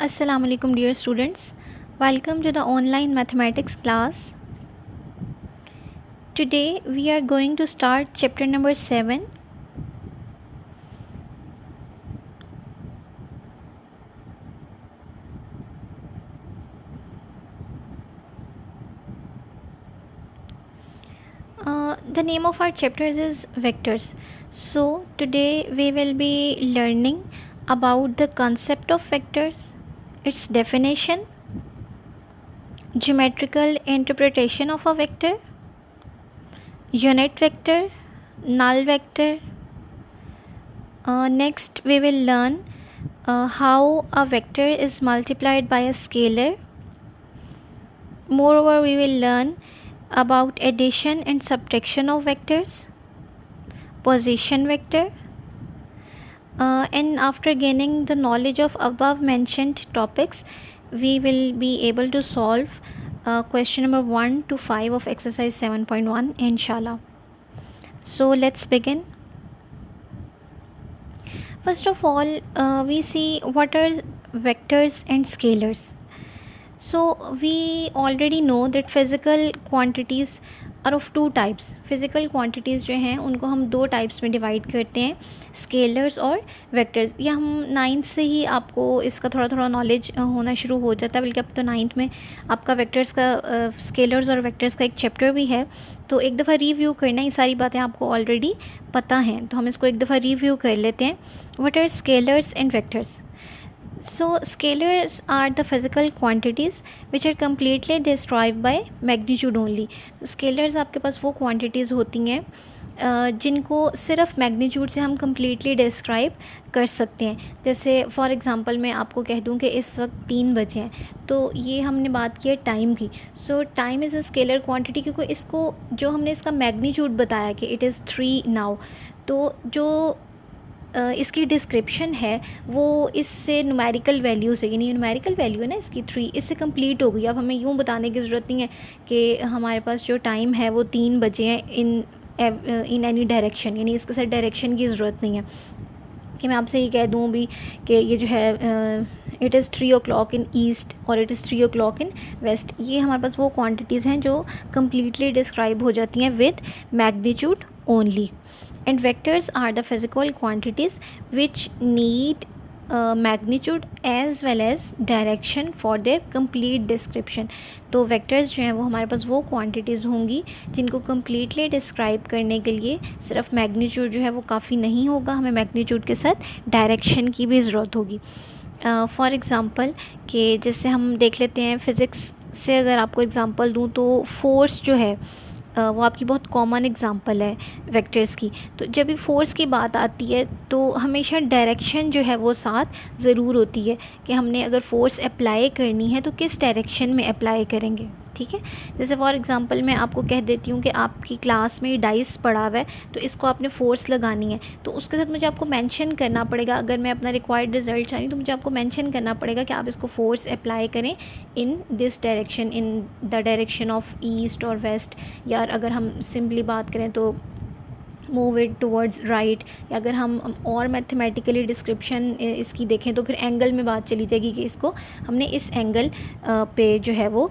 Assalamu alaikum dear students. Welcome to the online mathematics class. Today we are going to start chapter number 7. The name of our chapters is vectors. So today we will be learning about the concept of vectors, its definition, geometrical interpretation of a vector, unit vector, null vector. Next we will learn how a vector is multiplied by a scalar. Moreover, we will learn about addition and subtraction of vectors, position vector, and after gaining the knowledge of above mentioned topics, we will be able to solve question number 1 to 5 of exercise 7.1 inshallah. So let's begin. First of all, we see what are vectors and scalars. So we already know that physical quantities are of two types. Physical quantities जो हैं उनको हम दो types में divide करते हैं, scalars और vectors. ये हम नाइन्थ से ही आपको इसका थोड़ा थोड़ा नॉलेज होना शुरू हो जाता है, बल्कि अब तो नाइन्थ में आपका वेक्टर्स का स्केलर्स और वेक्टर्स का एक चैप्टर भी है. तो एक दफ़ा रिव्यू करना, ये सारी बातें आपको ऑलरेडी पता हैं, तो हम इसको एक दफ़ा रिव्यू कर लेते हैं. What are scalars and vectors? So scalars are the physical quantities which are completely described by magnitude only. Scalars आपके पास वो quantities होती हैं जिनको सिर्फ मैग्नीट्यूड से हम कम्प्लीटली डिस्क्राइब कर सकते हैं. जैसे फॉर एग्ज़ाम्पल मैं आपको कह दूं कि इस वक्त 3 बजे हैं, तो ये हमने बात की है टाइम की. सो time is a scalar quantity, क्योंकि इसको जो हमने इसका मैग्नीट्यूड बताया कि इट इज़ 3 नाउ, तो जो इसकी डिस्क्रिप्शन है वो इससे न्यूमेरिकल वैल्यू से, यानी न्यूमेरिकल वैल्यू है ना इसकी 3, इससे कंप्लीट हो गई. अब हमें यूँ बताने की ज़रूरत नहीं है कि हमारे पास जो टाइम है वो 3 बजे हैं इन एनी डायरेक्शन, यानी इसके साथ डायरेक्शन की ज़रूरत नहीं है कि मैं आपसे ये कह दूँ भी कि ये जो है it is 3 o'clock in east और it is 3 o'clock in west. ये हमारे पास वो क्वांटिटीज़ हैं जो कम्प्लीटली डिस्क्राइब हो जाती हैं with magnitude only. And vectors are the physical quantities which need magnitude as well as direction for their complete description. तो vectors जो हैं वो हमारे पास वो quantities होंगी जिनको completely describe करने के लिए सिर्फ magnitude जो है वो काफ़ी नहीं होगा, हमें magnitude के साथ direction की भी ज़रूरत होगी. फॉर एग्ज़ाम्पल कि जैसे हम देख लेते हैं फ़िज़िक्स से, अगर आपको एग्ज़ाम्पल दूँ तो फोर्स जो है वो आपकी बहुत कॉमन एग्ज़ाम्पल है वेक्टर्स की. तो जब भी फोर्स की बात आती है तो हमेशा डायरेक्शन जो है वो साथ ज़रूर होती है कि हमने अगर फोर्स अप्लाई करनी है तो किस डायरेक्शन में अप्लाई करेंगे. ठीक है, जैसे फॉर एग्ज़ाम्पल मैं आपको कह देती हूँ कि आपकी क्लास में डाइस पड़ा हुआ है, तो इसको आपने फोर्स लगानी है, तो उसके साथ मुझे आपको मेंशन करना पड़ेगा. अगर मैं अपना रिक्वायर्ड रिज़ल्ट चाहिए तो मुझे आपको मेंशन करना पड़ेगा कि आप इसको फोर्स अप्लाई करें in this direction, in the direction of east और वेस्ट. या अगर हम सिंपली बात करें तो मूव इट टुवर्ड्स राइट. या अगर हम और मैथमेटिकली डिस्क्रिप्शन इसकी देखें तो फिर एंगल में बात चली जाएगी कि इसको हमने इस एंगल पे जो है वो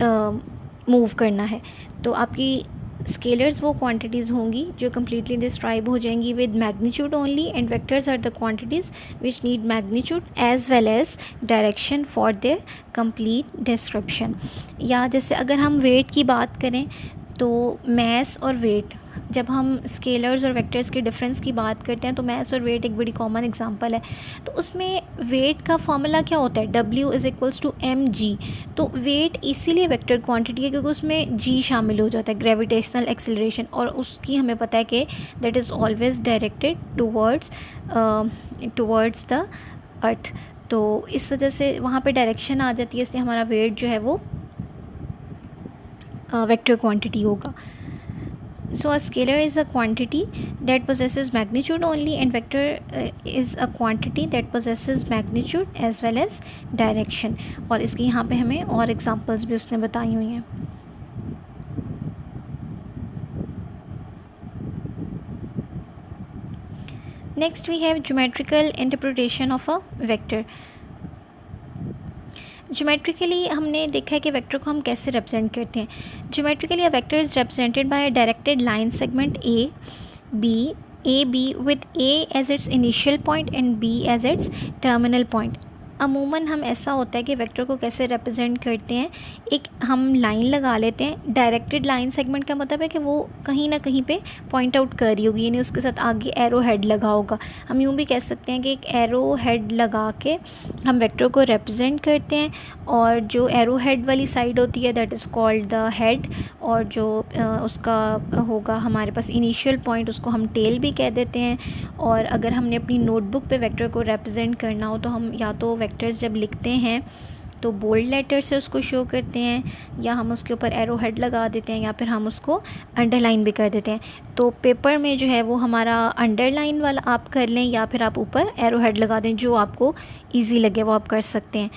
मूव करना है. तो आपकी स्केलर्स वो क्वांटिटीज़ होंगी जो कम्प्लीटली डिस्क्राइब हो जाएंगी with magnitude only, and vectors are the quantities which need magnitude as well as direction for their complete description. या जैसे अगर हम वेट की बात करें तो मैस और वेट, जब हम स्केलर्स और वेक्टर्स के डिफरेंस की बात करते हैं तो मैस और वेट एक बड़ी कॉमन एग्जांपल है. तो उसमें वेट का फॉर्मूला क्या होता है? W is equals to mg. तो वेट इसीलिए वेक्टर क्वांटिटी है क्योंकि उसमें g शामिल हो जाता है, ग्रेविटेशनल एक्सेलरेशन, और उसकी हमें पता है कि that is always directed towards the earth. तो इस वजह से वहाँ पे डायरेक्शन आ जाती है, इसलिए हमारा वेट जो है वो वेक्टर क्वांटिटी होगा. So a scalar is a quantity that possesses magnitude only, and vector is a quantity that possesses magnitude as well as direction. और इसकी यहाँ पे हमें और examples भी उसने बताई हुई हैं. Next we have geometrical interpretation of a vector. Geometrically हमने देखा है कि वेक्टर को हम कैसे रिप्रेजेंट करते हैं. Geometrically a vector is represented by a directed line segment A B with A as its initial point and B as its terminal point. अमूमन हम ऐसा होता है कि वेक्टर को कैसे रिप्रेजेंट करते हैं, एक हम लाइन लगा लेते हैं. डायरेक्टेड लाइन सेगमेंट का मतलब है कि वो कहीं ना कहीं पे पॉइंट आउट कर रही होगी, यानी उसके साथ आगे एरो हेड लगा होगा. हम यूँ भी कह सकते हैं कि एक एरो हेड लगा के हम वेक्टर को रिप्रेजेंट करते हैं, और जो एरो हेड वाली साइड होती है that is called the head, और जो उसका होगा हमारे पास इनिशियल पॉइंट उसको हम टेल भी कह देते हैं. और अगर हमने अपनी नोटबुक पे वेक्टर को रिप्रेजेंट करना हो तो हम या तो वेक्टर्स जब लिखते हैं तो बोल्ड लेटर से उसको शो करते हैं, या हम उसके ऊपर एरो हेड लगा देते हैं, या फिर हम उसको अंडरलाइन भी कर देते हैं. तो पेपर में जो है वो हमारा अंडरलाइन वाला आप कर लें, या फिर आप ऊपर एरो हेड लगा दें, जो आपको ईजी लगे वो आप कर सकते हैं.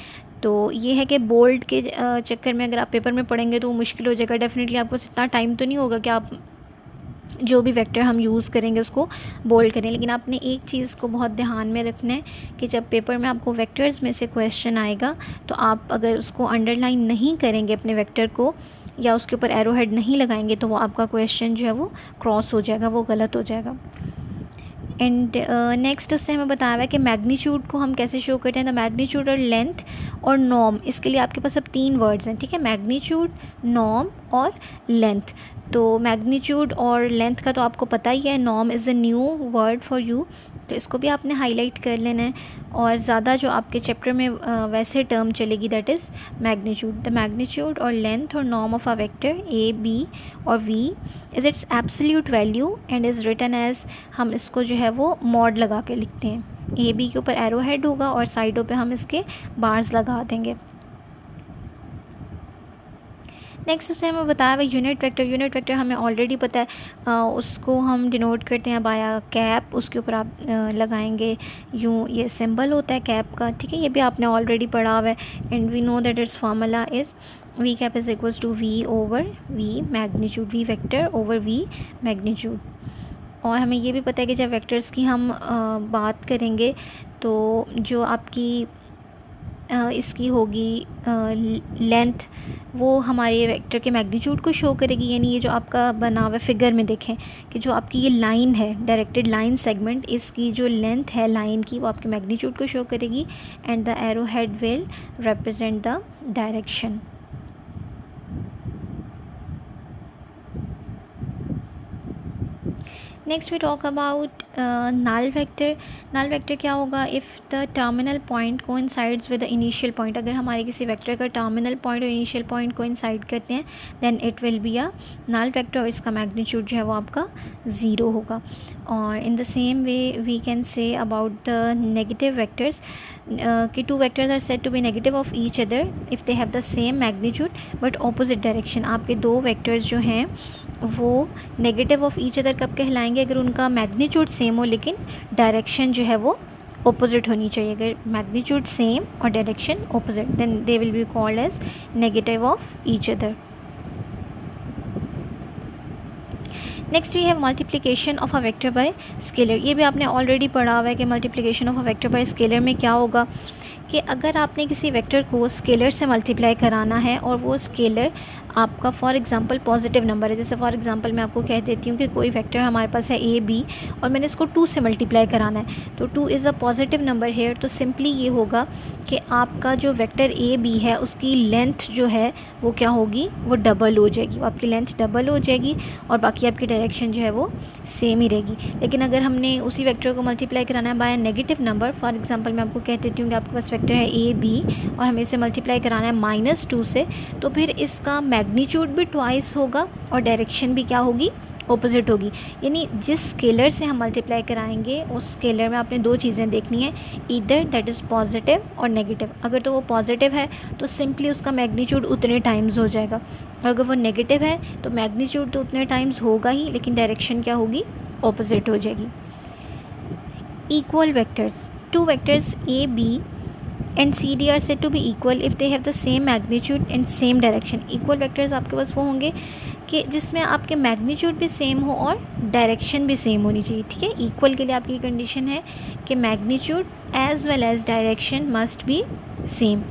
तो ये है कि बोल्ड के चक्कर में अगर आप पेपर में पढ़ेंगे तो वो मुश्किल हो जाएगा. डेफिनेटली आपको इतना टाइम तो नहीं होगा कि आप जो भी वेक्टर हम यूज़ करेंगे उसको बोल्ड करें. लेकिन आपने एक चीज़ को बहुत ध्यान में रखना है कि जब पेपर में आपको वेक्टर्स में से क्वेश्चन आएगा तो आप अगर उसको अंडरलाइन नहीं करेंगे अपने वेक्टर को, या उसके ऊपर एरो हेड नहीं लगाएंगे, तो वो आपका क्वेश्चन जो है वो क्रॉस हो जाएगा, वो गलत हो जाएगा. एंड नेक्स्ट उससे हमें बताया हुआ है कि मैग्नीट्यूड को हम कैसे शो करते हैं. तो मैग्नीट्यूड और लेंथ और नॉर्म, इसके लिए आपके पास अब 3 वर्ड्स हैं, ठीक है. मैग्नीट्यूड, नॉर्म और लेंथ. तो मैग्नीट्यूड और लेंथ का तो आपको पता ही है. Norm is a new word for you, तो इसको भी आपने हाईलाइट कर लेना है. और ज़्यादा जो आपके चैप्टर में वैसे टर्म चलेगी that is magnitude. The magnitude और लेंथ और norm of a vector A B और V is its absolute value and is written as, हम इसको जो है वो मॉड लगा के लिखते हैं. ए बी के ऊपर एरो हेड होगा और साइडों पे हम इसके बार्स लगा देंगे. नेक्स्ट उससे हमें बताया हुआ यूनिट वेक्टर. यूनिट वेक्टर हमें ऑलरेडी पता है, उसको हम डिनोट करते हैं बाय कैप. उसके ऊपर आप लगाएंगे यूँ, ये सिंबल होता है कैप का, ठीक है. ये भी आपने ऑलरेडी पढ़ा हुआ है. And we know that its formula is v cap is equals to v over v magnitude, v vector over v magnitude. और हमें ये भी पता है कि जब वेक्टर्स की हम बात करेंगे तो जो आपकी इसकी होगी लेंथ, वो हमारे वेक्टर के मैग्नीट्यूड को शो करेगी. यानी ये जो आपका बना हुआ फिगर में देखें कि जो आपकी ये लाइन है डायरेक्टेड लाइन सेगमेंट, इसकी जो लेंथ है लाइन की वो आपके मैग्नीट्यूड को शो करेगी. And the arrow head will represent the direction. Next we talk about null vector. Null vector क्या होगा? If the terminal point coincides with the initial point. अगर हमारे किसी वेक्टर का टर्मिनल पॉइंट और इनिशियल पॉइंट कोइंसाइड करते हैं then it will be a null vector, और इसका मैग्नीट्यूड जो है वो आपका 0 होगा. और in the same way we can say about the negative vectors कि 2 vectors are said to be negative of each other if they have the same magnitude but opposite direction. आपके 2 वेक्टर्स जो हैं वो नेगेटिव ऑफ ईच अदर कब कहलाएंगे? अगर उनका magnitude same हो लेकिन डायरेक्शन जो है वो ऑपोजिट होनी चाहिए. अगर मैग्नीट्यूड सेम और direction opposite then they will be called as negative of each other. Next we have multiplication of a vector by scalar. ये भी आपने ऑलरेडी पढ़ा हुआ है कि multiplication of a vector by scalar में क्या होगा कि अगर आपने किसी वेक्टर को स्केलर से मल्टीप्लाई कराना है और वो स्केलर आपका फॉर एग्जांपल पॉजिटिव नंबर है. जैसे फॉर एग्जांपल मैं आपको कह देती हूँ कि कोई वेक्टर हमारे पास है ए बी और मैंने इसको 2 से मल्टीप्लाई कराना है, तो 2 is a positive number here. तो सिंपली ये होगा कि आपका जो वेक्टर ए बी है उसकी लेंथ जो है वो क्या होगी? वो डबल हो जाएगी. वो आपकी लेंथ डबल हो जाएगी और बाकी आपकी डायरेक्शन जो है वो सेम ही रहेगी. लेकिन अगर हमने उसी वेक्टर को मल्टीप्लाई कराना है by negative number, for example मैं आपको कह देती हूँ कि आपके पास वेक्टर है ए बी और हमें इसे मल्टीप्लाई कराना है -2 से, तो फिर इसका मैग्नीट्यूड भी ट्वाइस होगा और डायरेक्शन भी क्या होगी? ऑपोजिट होगी. यानी जिस स्केलर से हम मल्टीप्लाई कराएंगे उस स्केलर में आपने 2 चीज़ें देखनी है, ईदर दैट इज़ पॉजिटिव और नेगेटिव. अगर तो वो पॉजिटिव है तो सिंपली उसका मैग्नीट्यूड उतने टाइम्स हो जाएगा, और अगर वो नेगेटिव है तो मैग्नीट्यूड तो उतने टाइम्स होगा ही लेकिन डायरेक्शन क्या होगी? ऑपोजिट हो जाएगी. Equal vectors. 2 vectors A B and CD are said to be equal if they have the same magnitude and same direction. Equal vectors आपके पास वो होंगे कि जिसमें आपके मैग्नीट्यूड भी सेम हो और डायरेक्शन भी सेम होनी चाहिए. ठीक है, इक्वल के लिए आपकी कंडीशन है कि magnitude as well as direction must be same.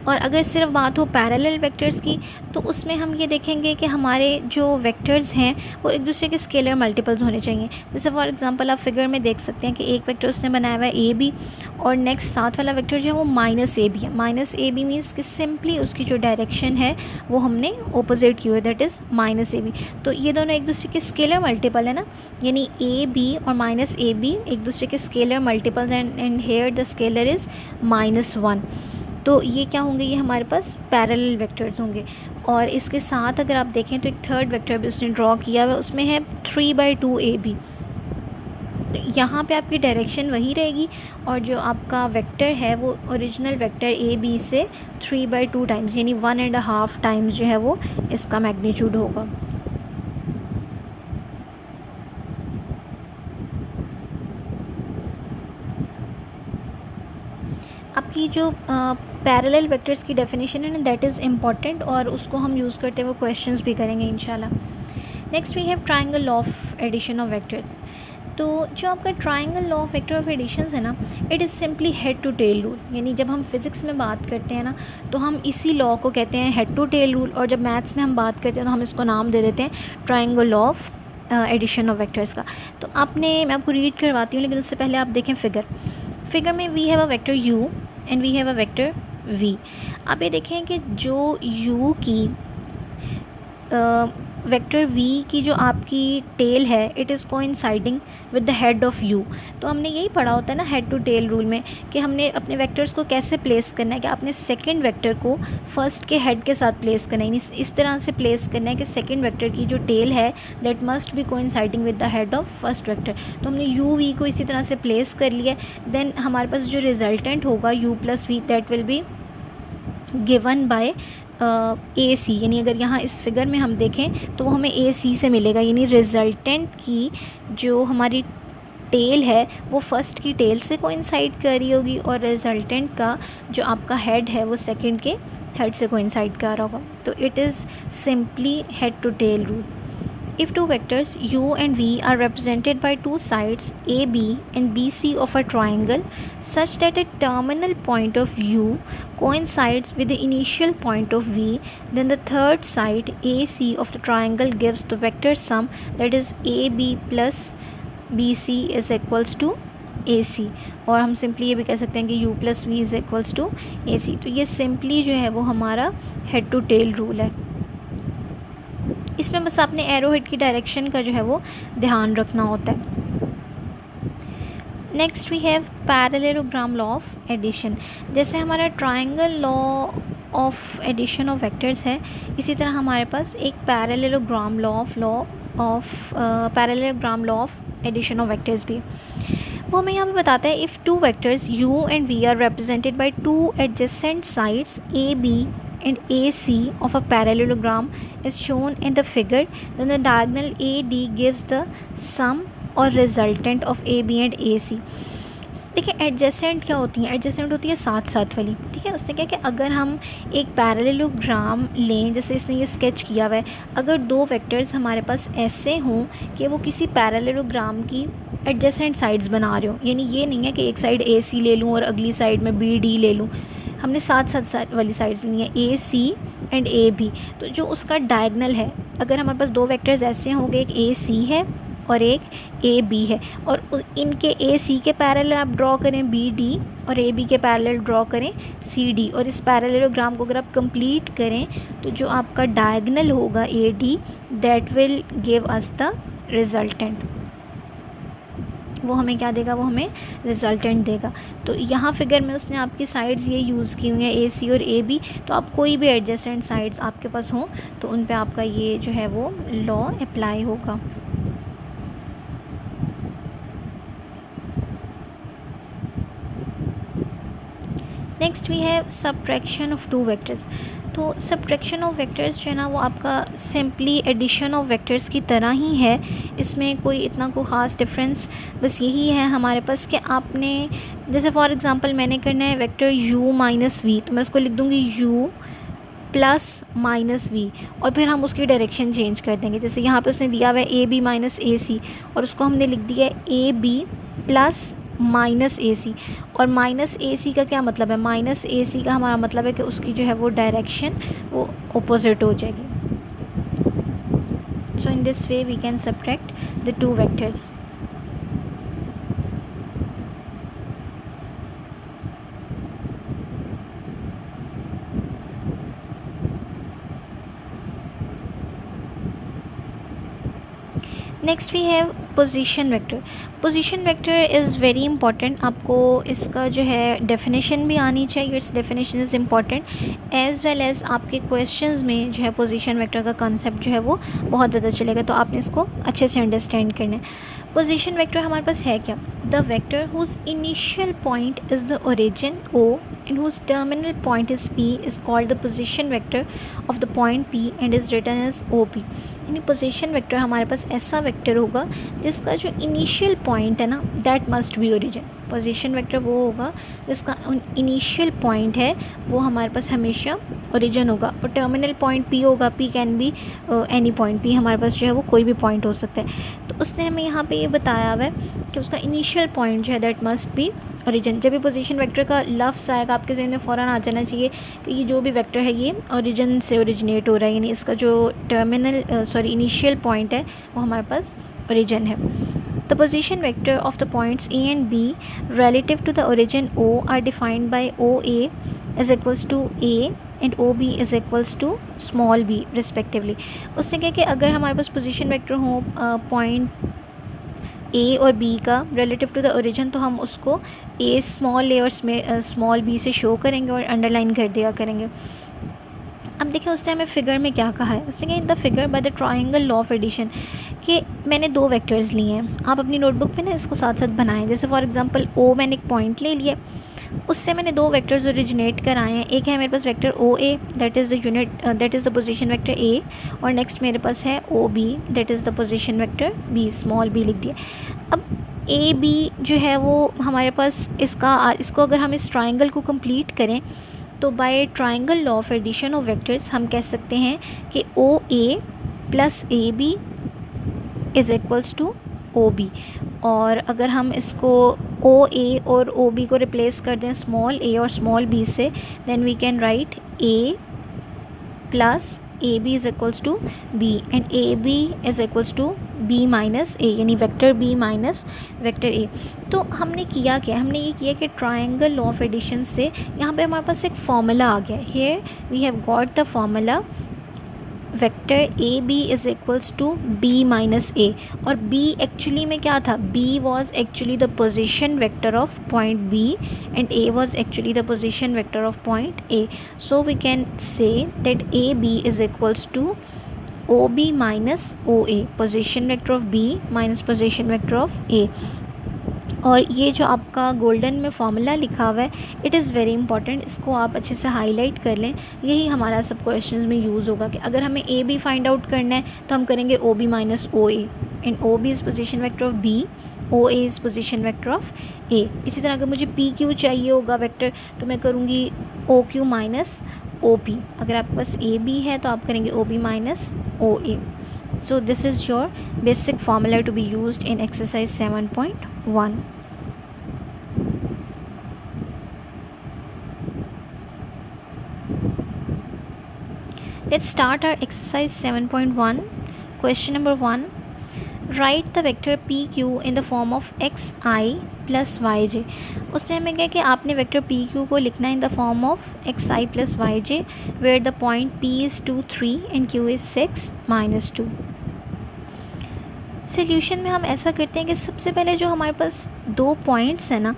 और अगर सिर्फ बात हो पैरेलल वेक्टर्स की तो उसमें हम ये देखेंगे कि हमारे जो वेक्टर्स हैं वो एक दूसरे के स्केलर मल्टीपल्स होने चाहिए। जैसे फॉर एग्जांपल आप फिगर में देख सकते हैं कि एक वेक्टर उसने बनाया हुआ है ए बी, और नेक्स्ट साथ वाला वेक्टर जो है वो माइनस ए बी है। माइनस ए बी मीन्स कि सिंपली उसकी जो डायरेक्शन है वो हमने ऑपोजिट की हुई है, that is minus A B. तो ये दोनों एक दूसरे के स्केलर मल्टीपल है ना, यानी ए बी और माइनस ए बी एक दूसरे के scalar multiples and here the scalar is -1। तो ये क्या होंगे, ये हमारे पास पैरेलल वेक्टर्स होंगे। और इसके साथ अगर आप देखें तो एक थर्ड वेक्टर भी उसने ड्रॉ किया हुआ है, उसमें है 3/2 ए बी। यहाँ पे आपकी डायरेक्शन वही रहेगी और जो आपका वेक्टर है वो ओरिजिनल वेक्टर ए बी से 3/2 टाइम्स यानी 1.5 टाइम्स जो है वो इसका मैग्नीट्यूड होगा। आपकी जो पैरेलल वेक्टर्स की डेफिनेशन है ना, दैट इज़ इम्पॉर्टेंट और उसको हम यूज़ करते हुए क्वेश्चंस भी करेंगे इंशाल्लाह। Next we have triangle law of addition of vectors. तो जो आपका triangle law of vector of additions है ना, it is simply head to tail rule. यानी जब हम फिज़िक्स में बात करते हैं ना तो हम इसी लॉ को कहते हैं हेड टू टेल रूल, और जब मैथ्स में हम बात करते हैं तो हम इसको नाम दे देते हैं triangle law of addition of vectors का। तो मैं आपको रीड करवाती हूँ, लेकिन उससे पहले आप देखें फिगर में we have a vector u and we have a vector v। आप ये देखें कि जो u की वेक्टर v की जो आपकी टेल है it is coinciding with the head of u। तो हमने यही पढ़ा होता है ना हेड टू टेल रूल में कि हमने अपने वेक्टर्स को कैसे प्लेस करना है, कि आपने सेकंड वेक्टर को फर्स्ट के हेड के साथ प्लेस करना है, इस तरह से प्लेस करना है कि सेकंड वेक्टर की जो टेल है that must be coinciding with the head of first vector. तो हमने u v को इसी तरह से प्लेस कर लिया, देन हमारे पास जो रिजल्टेंट होगा u plus v that will be given by A C. यानी अगर यहाँ इस फिगर में हम देखें तो वो हमें ए सी से मिलेगा, यानी रिजल्टेंट की जो हमारी टेल है वो फर्स्ट की टेल से कोइंसाइड कर रही होगी और रिजल्टेंट का जो आपका हेड है वो सेकंड के हेड से कोइंसाइड कर रहा होगा। तो it is simply head to tail rule. If two vectors u and v are represented by two sides AB and BC of a triangle such that a terminal point of u coincides with the initial point of v, then the third side AC of the triangle gives the vector sum, that is AB plus BC is equals to AC। और हम simply ये भी कह सकते हैं कि u plus v is equals to AC। तो ये सिंपली जो है वो हमारा हेड टू टेल रूल है। इसमें बस आपने एरो हेड की डायरेक्शन का जो है वो ध्यान रखना होता है। Next we have parallelogram law of addition. जैसे हमारा triangle law of addition of vectors है, इसी तरह हमारे पास एक parallelogram law of addition of vectors भी। वो हमें यहाँ पे बताता है if two vectors u and v are represented by two adjacent sides AB and AC of a parallelogram is shown in the figure, then the diagonal AD gives the sum or resultant of AB and AC। देखिए adjacent क्या होती है, adjacent होती है साथ साथ वाली। ठीक है, उसने क्या कि अगर हम एक पैरेललोग्राम लें, जैसे इसने ये स्केच किया हुआ है, अगर दो वेक्टर्स हमारे पास ऐसे हों कि वो किसी पैरेललोग्राम की एडजेसेंट साइड्स बना रहे हो, यानी ये नहीं है कि एक साइड AC ले लूँ और अगली साइड में BD ले लूँ, हमने साथ साथ वाली साइड्स ली हैं AC एंड AB। तो जो उसका डायगनल है, अगर हमारे पास दो वेक्टर्स ऐसे होंगे, एक AC है और एक AB है, और इनके AC के पैरेलल आप ड्रॉ करें BD और AB के पैरेलल ड्रॉ करें CD, और इस पैरेललोग्राम को अगर आप कंप्लीट करें तो जो आपका डायगनल होगा AD that will give us the resultant. वो हमें क्या देगा, वो हमें रिजल्टेंट देगा। तो यहाँ फिगर में उसने आपकी साइड्स ये यूज़ की हुई हैं AC और AB। तो आप कोई भी एडजेसेंट साइड्स आपके पास हों तो उन पे आपका ये जो है वो लॉ अप्लाई होगा। Next we have subtraction of two vectors. तो सब्ट्रैक्शन ऑफ वेक्टर्स जो है ना वो आपका सिंपली एडिशन ऑफ वेक्टर्स की तरह ही है, इसमें कोई इतना कोई ख़ास डिफरेंस बस यही है हमारे पास कि आपने जैसे फॉर एग्जांपल मैंने करना है वेक्टर u माइनस v, तो मैं उसको लिख दूँगी u प्लस माइनस v और फिर हम उसकी डायरेक्शन चेंज कर देंगे। जैसे यहाँ पे उसने दिया हुआ है AB माइनस AC और उसको हमने लिख दिया है AB प्लस माइनस ए सी। और माइनस ए सी का क्या मतलब है? माइनस ए सी का हमारा मतलब है कि उसकी जो है वो डायरेक्शन वो अपोजिट हो जाएगी। So in this way we can subtract the two vectors. Next we have position vector. Position vector is very important. आपको इसका जो है डेफिनेशन भी आनी चाहिए, its definition is important as well as आपके क्वेश्चंस में जो है पोजीशन वेक्टर का कंसेप्ट जो है वो बहुत ज़्यादा चलेगा, तो आपने इसको अच्छे से अंडरस्टैंड करना है। पोजीशन वेक्टर हमारे पास है क्या? The vector whose initial point is the origin O and whose terminal point is P is called the position vector of the point P and is written as OP। यानी position vector हमारे पास ऐसा vector होगा जिसका जो initial point है ना, that must be origin. Position vector वो होगा जिसका इनिशियल पॉइंट है वो हमारे पास हमेशा ओरिजिन होगा, और टर्मिनल पॉइंट P होगा। P can be any point, P हमारे पास जो है वो कोई भी पॉइंट हो सकता है। तो उसने हमें यहाँ पे ये बताया हुआ है कि उसका इनिशियल पॉइंट जो है दैट मस्ट बी ओरिजिन। जब भी पोजीशन वेक्टर का लफ्ज़ आएगा आपके ज़हन में फ़ौरन आ जाना चाहिए कि ये जो भी वेक्टर है ये ओरिजिन से ओरिजिनेट हो रहा है, यानी इसका जो इनिशियल पॉइंट है वो हमारे पास ओरिजिन है। The position vector of the points A and B relative to the origin O are defined by OA is equals to A and OB is equals to small b respectively. उसने कहा कि अगर हमारे पास position vector हो point A और B का relative to the origin, तो हम उसको A स्मॉल a और स्मॉल b से शो करेंगे और अंडरलाइन कर दिया करेंगे। अब देखिए उसने हमें फिगर में क्या कहा है। उसने कहा in the figure by the triangle law of addition, कि मैंने दो वेक्टर्स लिए हैं। आप अपनी नोटबुक पे ना इसको साथ साथ बनाएं। जैसे फॉर एग्जांपल O मैंने एक पॉइंट ले लिया, उससे मैंने दो वेक्टर्स ओरिजिनेट कराए हैं। एक है मेरे पास vector OA that is the position vector A, और नेक्स्ट मेरे पास है OB that is the position vector B, small b लिख दिया। अब AB जो है वो हमारे पास इसको अगर हम इस ट्राइंगल को कंप्लीट करें तो by triangle law of addition of vectors हम कह सकते हैं कि OA plus AB is equals to OB। और अगर हम इसको OA और OB को रिप्लेस कर दें स्मॉल a और स्मॉल b से, then we can write A plus AB is equals to B and AB is equals to B minus A, यानी vector B minus vector A। तो हमने किया क्या? हमने ये किया कि ट्रायंगल लॉ ऑफ एडिशन से यहाँ पे हमारे पास एक फॉर्मूला आ गया। Here we have got the formula vector AB is equals to B minus A, और B एक्चुअली में क्या था? B was actually the position vector of point B and A was actually the position vector of point A। So we can say that AB is equals to OB minus OA, position vector of B minus position vector of A। और ये जो आपका golden में formula लिखा हुआ है, it is very important, इसको आप अच्छे से हाईलाइट कर लें। यही हमारा सब क्वेश्चंस में यूज़ होगा कि अगर हमें AB फाइंड आउट करना है तो हम करेंगे OB minus OA and OB is position vector of B, OA is position vector of A। इसी तरह अगर मुझे PQ चाहिए होगा वेक्टर तो मैं करूँगी OQ माइनस OP। अगर आपके पास AB है तो आप करेंगे OB minus OA। So this is your basic formula to be used in exercise 7.1. Let's start our exercise 7.1. Question number 1. Write the vector PQ in the form of xi plus yj। उसने हमें कहा कि आपने vector PQ को लिखना है in the form of xi plus yj where the point P is 2, 3 and Q is 6, -2। Solution में हम ऐसा करते हैं कि सबसे पहले जो हमारे पास दो पॉइंट्स हैं ना,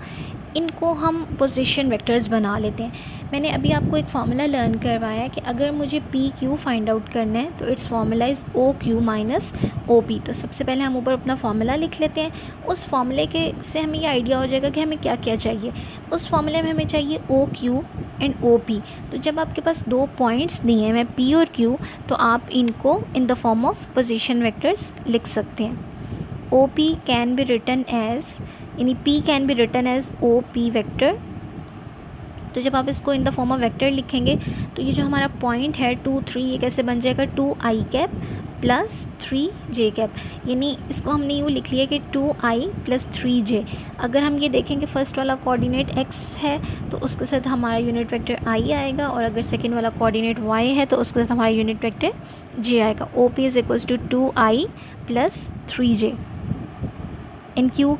इनको हम पोजीशन वेक्टर्स बना लेते हैं। मैंने अभी आपको एक फार्मूला लर्न करवाया है कि अगर मुझे PQ फाइंड आउट करना है तो it's formula is OQ minus OP। तो सबसे पहले हम ऊपर अपना फार्मूला लिख लेते हैं। उस फार्मूले के से हमें ये आइडिया हो जाएगा कि हमें क्या क्या चाहिए। उस फार्मूले में हमें चाहिए OQ एंड OP। तो जब आपके पास दो पॉइंट्स दिए हैं P और Q, तो आप इनको in the form of position vectors लिख सकते हैं। OP can be written as, यानी P can be written as OP vector. तो जब आप इसको in the form of vector लिखेंगे तो ये जो हमारा पॉइंट है 2, 3, ये कैसे बन जाएगा 2i cap plus 3j cap, यानी इसको हमने यूँ लिख लिया कि 2i प्लस 3j। अगर हम ये देखेंगे फर्स्ट वाला कोऑर्डिनेट x है तो उसके साथ हमारा यूनिट वेक्टर i आएगा, और अगर सेकेंड वाला कोऑर्डिनेट y है तो उसके साथ हमारा यूनिट वेक्टर j आएगा। OP is equals to 2i plus 3j and q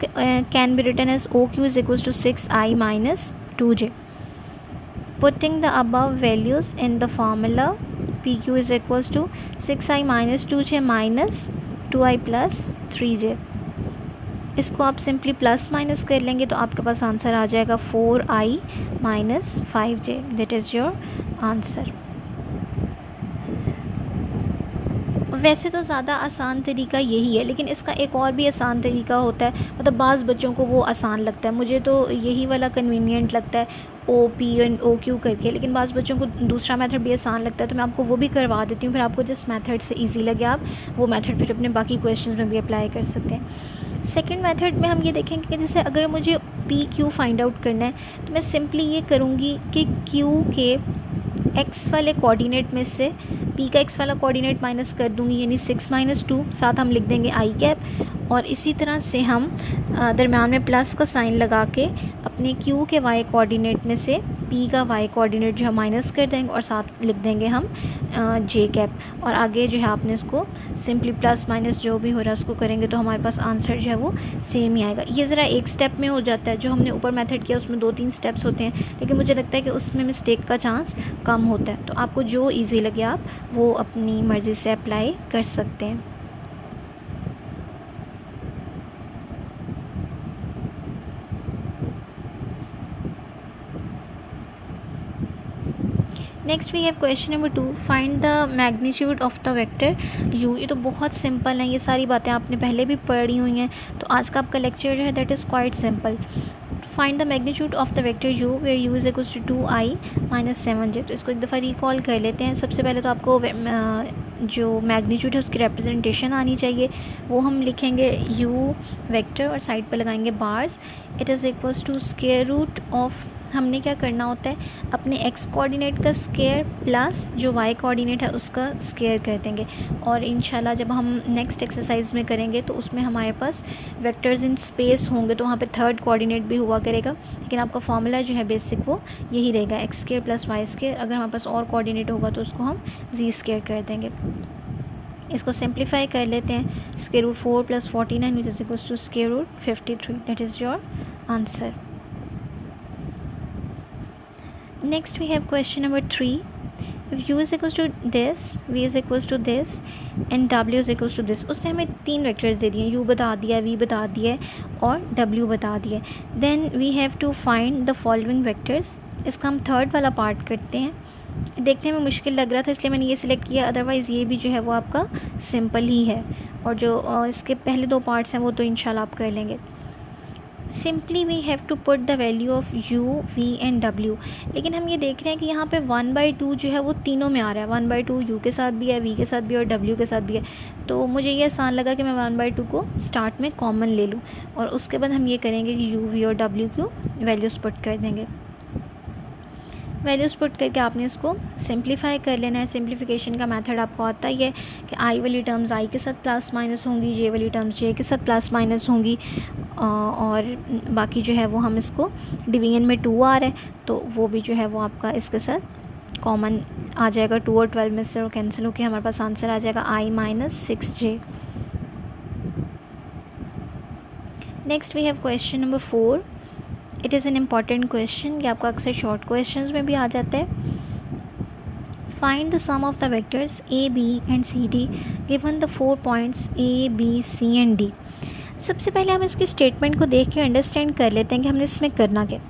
can be written as OQ is equals to 6i minus 2j. Putting the above values in the formula, PQ is equals to 6i minus 2j minus 2i plus 3j. इसको आप simply plus minus कर लेंगे तो आपके पास answer आ जाएगा 4i minus 5j। That is your answer. वैसे तो ज़्यादा आसान तरीका यही है, लेकिन इसका एक और भी आसान तरीका होता है, मतलब बाज़ बच्चों को वो आसान लगता है, मुझे तो यही वाला कन्वीनियंट लगता है OP एंड OQ करके, लेकिन बाज़ बच्चों को दूसरा मेथड भी आसान लगता है, तो मैं आपको वो भी करवा देती हूँ। फिर आपको जिस मेथड से ईजी लगे आप वो मेथड फिर अपने बाकी क्वेश्चन में भी अप्लाई कर सकते हैं। सेकेंड मेथड में हम ये देखेंगे कि जैसे अगर मुझे PQ फाइंड आउट करना है तो मैं सिंपली ये करूँगी कि Q के x वाले कोऑर्डिनेट में से p का x वाला कोऑर्डिनेट माइनस कर दूंगी, यानी 6 माइनस 2, साथ हम लिख देंगे i कैप, और इसी तरह से हम दरम्यान में प्लस का साइन लगा के अपने q के y कोऑर्डिनेट में से p का y कोऑर्डिनेट जो है माइनस कर देंगे और साथ लिख देंगे हम j कैप, और आगे जो है आपने इसको सिंपली प्लस माइनस जो भी हो रहा है उसको करेंगे तो हमारे पास आंसर जो है वो सेम ही आएगा। ये ज़रा एक स्टेप में हो जाता है, जो हमने ऊपर मेथड किया उसमें 2-3 स्टेप्स होते हैं, लेकिन मुझे लगता है कि उसमें मिस्टेक का चांस कम होता है। तो आपको जो ईजी लगे आप वो अपनी मर्ज़ी से अप्लाई कर सकते हैं। Next we have question number 2, find the magnitude of the vector u। ये तो बहुत सिंपल है, ये सारी बातें आपने पहले भी पढ़ी हुई हैं, तो आज का आपका लेक्चर जो है that is quite simple. Find the magnitude of the vector u where u is equals to 2i minus 7j। तो इसको एक दफ़ा रिकॉल कर लेते हैं। सबसे पहले तो आपको जो मैग्नीट्यूड है उसकी रिप्रेजेंटेशन आनी चाहिए, वो हम लिखेंगे u वेक्टर और साइड पर लगाएंगे bars. It is equals to square root of, हमने क्या करना होता है अपने x कोऑर्डिनेट का स्क्वायर प्लस जो y कोऑर्डिनेट है उसका स्क्वायर कर देंगे, और इंशाल्लाह जब हम नेक्स्ट एक्सरसाइज में करेंगे तो उसमें हमारे पास वेक्टर्स इन स्पेस होंगे तो वहाँ पे थर्ड कोऑर्डिनेट भी हुआ करेगा, लेकिन आपका फॉर्मूला जो है बेसिक वो यही रहेगा x square plus y square. अगर हमारे पास और कोऑर्डिनेट होगा तो उसको हम z स्क्वायर कर देंगे। इसको सिंप्लीफाई कर लेते हैं, square root 4 plus 49 which is equals to square root 53। That is your answer. Next we have question number 3. If u is equals to this, v is equals to this and w is equals to this, उसने हमें 3 vectors दे दिए, u बता दिया, v बता दिया और w बता दिया। Then we have to find the following vectors। इसका हम थर्ड वाला पार्ट करते हैं। देखने में मुश्किल लग रहा था इसलिए मैंने ये सिलेक्ट किया, अदरवाइज़ ये भी जो है वो आपका सिंपल ही है, और जो इसके पहले 2 पार्ट्स हैं वो तो इंशाल्लाह आप कर लेंगे। Simply we have to put the value of u, v and w। लेकिन हम ये देख रहे हैं कि यहाँ पे 1/2 जो है वो तीनों में आ रहा है, 1/2 u के साथ भी है, v के साथ भी और w के साथ भी है, तो मुझे ये आसान लगा कि मैं 1/2 को स्टार्ट में कॉमन ले लूँ, और उसके बाद हम ये करेंगे कि u, v और w को वैल्यूज़ पुट कर देंगे। वैल्यूज़ पुट करके आपने इसको सिंप्लीफाई कर लेना है। सिंप्लीफिकेशन का मेथड आपको आता ही है कि i वाली टर्म्स i के साथ प्लस माइनस होंगी, j वाली टर्म्स j के साथ प्लस माइनस होंगी, और बाकी जो है वो हम इसको डिवीजन में 2 आ रहा है तो वो भी जो है वो आपका इसके साथ कॉमन आ जाएगा। 2 और 12 में से कैंसिल होकर हमारे पास आंसर आ जाएगा i minus 6j। Next we have question number 4। It is an important question, कि आपका अक्सर शॉर्ट क्वेश्चंस में भी आ जाता है। Find the sum of the vectors a, b and c, d given the 4 points a, b, c and d। सबसे पहले हम इसकी स्टेटमेंट को देख के अंडरस्टैंड कर लेते हैं कि हमने इसमें करना क्या।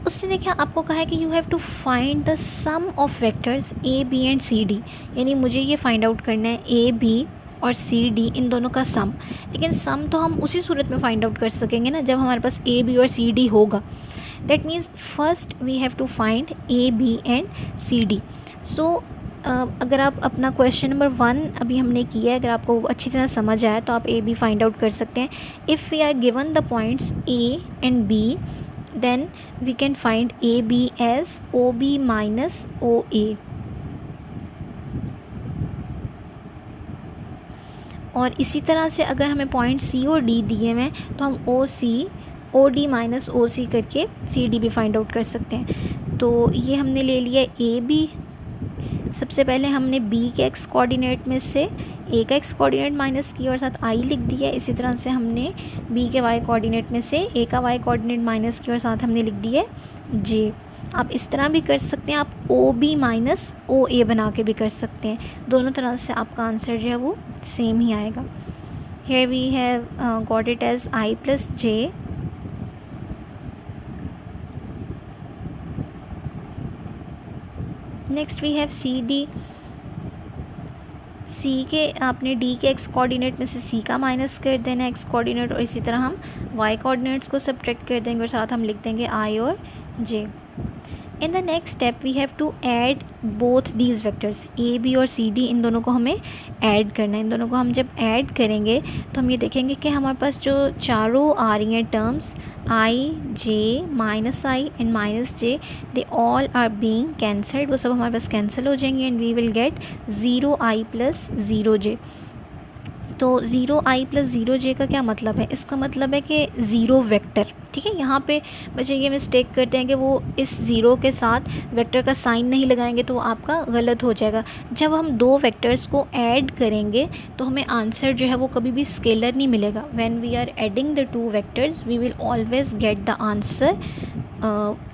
उसने देखा आपको कहा है कि you have to find the sum of vectors a, b and c, d, यानी मुझे ये फाइंड आउट करना है a, b और c, d इन दोनों का सम। लेकिन सम तो हम उसी सूरत में फाइंड आउट कर सकेंगे ना जब हमारे पास a, b और c, d होगा। That means first we have to find a, b and c, d। So अगर आप अपना क्वेश्चन नंबर 1 अभी हमने किया है, अगर आपको अच्छी तरह समझ आया तो आप a, b फाइंड आउट कर सकते हैं। If we are given the points a and b, then we can find a, b as o, b minus o, a। और इसी तरह से अगर हमें पॉइंट सी और डी दिए हुए हैं तो हम ओ सी ओ डी माइनस ओ सी करके सी डी भी फाइंड आउट कर सकते हैं। तो ये हमने ले लिया ए बी। सबसे पहले हमने बी के एक्स कोऑर्डिनेट में से ए का एक्स कोऑर्डिनेट माइनस किया और साथ आई लिख दिया। इसी तरह से हमने बी के वाई कोऑर्डिनेट में से ए का वाई कोऑर्डिनेट माइनस किया और साथ हमने लिख दिया जे। आप इस तरह भी कर सकते हैं, आप ओ बी माइनस ओ ए बना के भी कर सकते हैं। दोनों तरह से आपका आंसर जो है वो सेम ही आएगा। Here we have got it as I plus J. Next we have C D. C के आपने डी के एक्स कोऑर्डिनेट में से सी का माइनस कर देना एक्स कोऑर्डिनेट, और इसी तरह हम वाई कोऑर्डिनेट्स को सब्ट्रैक्ट कर देंगे और साथ हम लिख देंगे आई और J. In the next step we have to add both these vectors, A B और सी डी, इन दोनों को हमें ऐड करना है। इन दोनों को हम जब ऐड करेंगे तो हम ये देखेंगे कि हमारे पास जो चारों आ रही हैं terms i j minus i and minus j, they all are being cancelled, वो सब हमारे पास कैंसिल हो जाएंगे and we will get 0i plus 0j। तो 0i प्लस 0j का क्या मतलब है? इसका मतलब है कि ज़ीरो वेक्टर, ठीक है। यहाँ पे बच्चे ये मिस्टेक करते हैं कि वो इस ज़ीरो के साथ वेक्टर का साइन नहीं लगाएंगे तो आपका गलत हो जाएगा। जब हम दो वेक्टर्स को ऐड करेंगे तो हमें आंसर जो है वो कभी भी स्केलर नहीं मिलेगा। When we are adding the two vectors we will always get the answer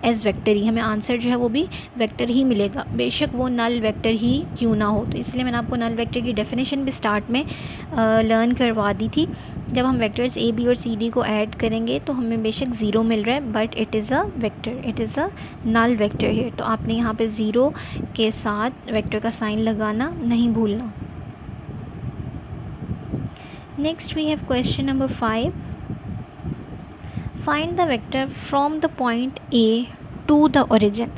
as vector ही, हमें आंसर जो है वो भी वेक्टर ही मिलेगा, बेशक वो नल वेक्टर ही क्यों ना हो। तो इसलिए मैंने आपको नल वेक्टर की डेफिनेशन भी स्टार्ट में लर्न करवा दी थी। जब हम वेक्टर्स ए बी और सी डी को ऐड करेंगे तो हमें बेशक ज़ीरो मिल रहा है but it is a vector, it is a null vector here. तो आपने यहाँ पे ज़ीरो के साथ वेक्टर का साइन लगाना नहीं भूलना। Next we have question number 5। Find the vector from the point A to the origin.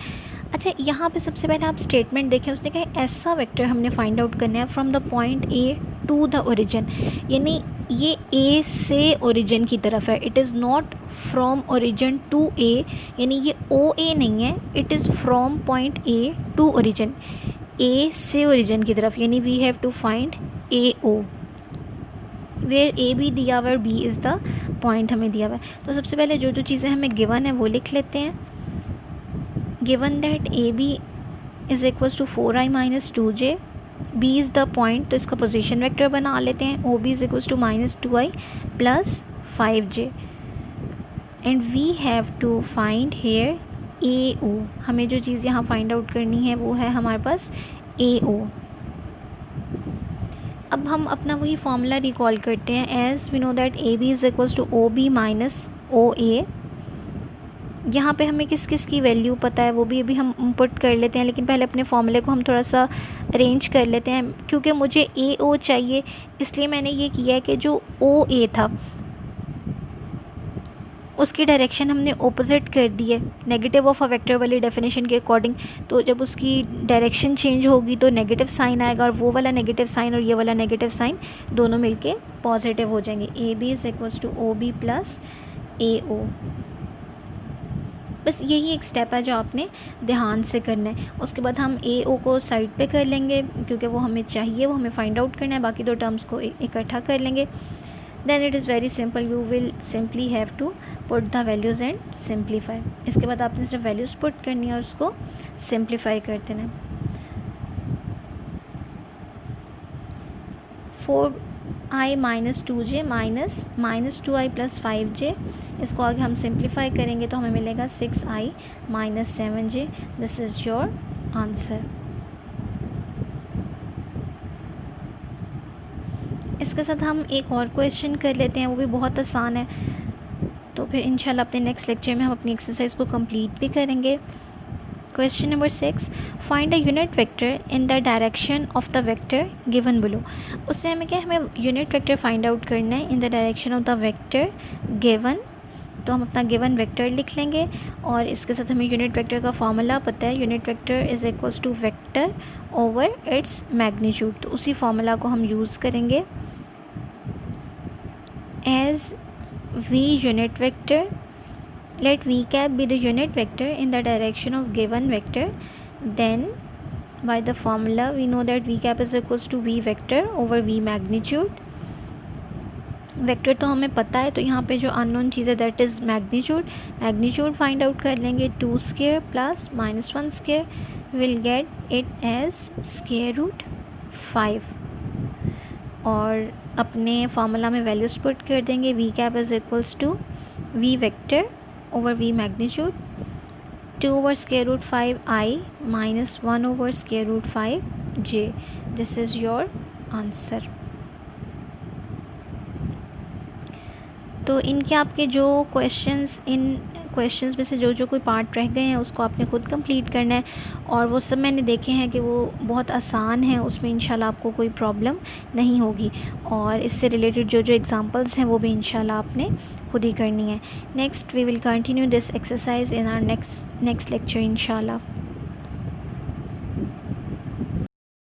अच्छा, यहाँ पे सबसे पहले आप स्टेटमेंट देखें, उसने कहा ऐसा वेक्टर हमने फाइंड आउट करना है from the point A to the origin, यानी ये ए से ओरिजिन की तरफ है। It is not from origin to A, यानी ये ओ ए नहीं है, it is from point A to origin, A से ओरिजिन की तरफ, यानी we have to find A O where A B दिया हुआ है और बी इज़ द पॉइंट हमें दिया हुआ है। तो सबसे पहले जो जो चीज़ें हमें गिवन है वो लिख लेते हैं। Given that A B is equals to 4i minus 2j, B is the point, तो इसका पोजीशन वेक्टर बना लेते हैं। O B is equals to minus 2i plus 5j and we have to find here A O. हमें जो चीज़ यहाँ find out करनी है वो है हमारे पास ए ओ। अब हम अपना वही फॉर्मूला रिकॉल करते हैं। As we know that A B is equals to O B minus O A. यहाँ पे हमें किस किस की वैल्यू पता है वो भी अभी हम पुट कर लेते हैं, लेकिन पहले अपने फॉर्मूले को हम थोड़ा सा अरेंज कर लेते हैं। क्योंकि मुझे ए ओ चाहिए इसलिए मैंने ये किया है कि जो ओ ए था उसकी डायरेक्शन हमने ऑपोजिट कर दी है नेगेटिव ऑफ अ वेक्टर वाली डेफिनेशन के अकॉर्डिंग। तो जब उसकी डायरेक्शन चेंज होगी तो नेगेटिव साइन आएगा और वो वाला नेगेटिव साइन और ये वाला नेगेटिव साइन दोनों मिलके पॉजिटिव हो जाएंगे। A B is equals to O B plus A O. बस यही एक स्टेप है जो आपने ध्यान से करना है। उसके बाद हम ए ओ को साइड पे कर लेंगे क्योंकि वो हमें चाहिए, वो हमें फाइंड आउट करना है। बाकी दो टर्म्स को इकट्ठा कर लेंगे। Then it is very simple, you will simply have to put the values and simplify. इसके बाद आपने सिर्फ वैल्यूज़ पुट करनी है और उसको सिंप्लीफाई कर देना है। 4i minus 2j minus 2i plus 5j, इसको आगे हम सिंप्लीफाई करेंगे तो हमें मिलेगा 6i minus 7j। This is your answer. इसके साथ हम एक और क्वेश्चन कर लेते हैं, वो भी बहुत आसान है। तो फिर इंशाल्लाह अपने नेक्स्ट लेक्चर में हम अपनी एक्सरसाइज को कंप्लीट भी करेंगे। Question number 6, find a unit vector in the direction of the vector given below. उससे हमें क्या, हमें यूनिट वेक्टर फाइंड आउट करना है in the direction of the vector given. तो हम अपना गिवन वेक्टर लिख लेंगे और इसके साथ हमें यूनिट वेक्टर का फार्मूला पता है। Unit vector is equals to vector over its magnitude. तो उसी फार्मूला को हम यूज़ करेंगे। As v unit vector, let v cap be the unit vector in the direction of given vector, then by the formula we know that v cap is equals to v vector over v magnitude, vector तो हमें पता है, तो यहाँ पे जो unknown चीज़ है that is magnitude. Magnitude find out कर लेंगे, 2 square plus -1 square will get it as square root 5। और अपने फार्मूला में वैल्यूज पुट कर देंगे, v cap is equals to v vector over v magnitude, 2 over square root 5 I minus 1 over square root 5 j. This is your answer. तो इनके आपके जो questions, इन questions में से जो जो कोई पार्ट रह गए हैं उसको आपने खुद कंप्लीट करना है, और वो सब मैंने देखे हैं कि वो बहुत आसान है, उसमें इंशाल्लाह आपको कोई प्रॉब्लम नहीं होगी। और इससे रिलेटेड जो जो एग्जांपल्स हैं वो भी इंशाल्लाह आपने खुद ही करनी है। Next we will continue this exercise in our next lecture इंशाल्लाह।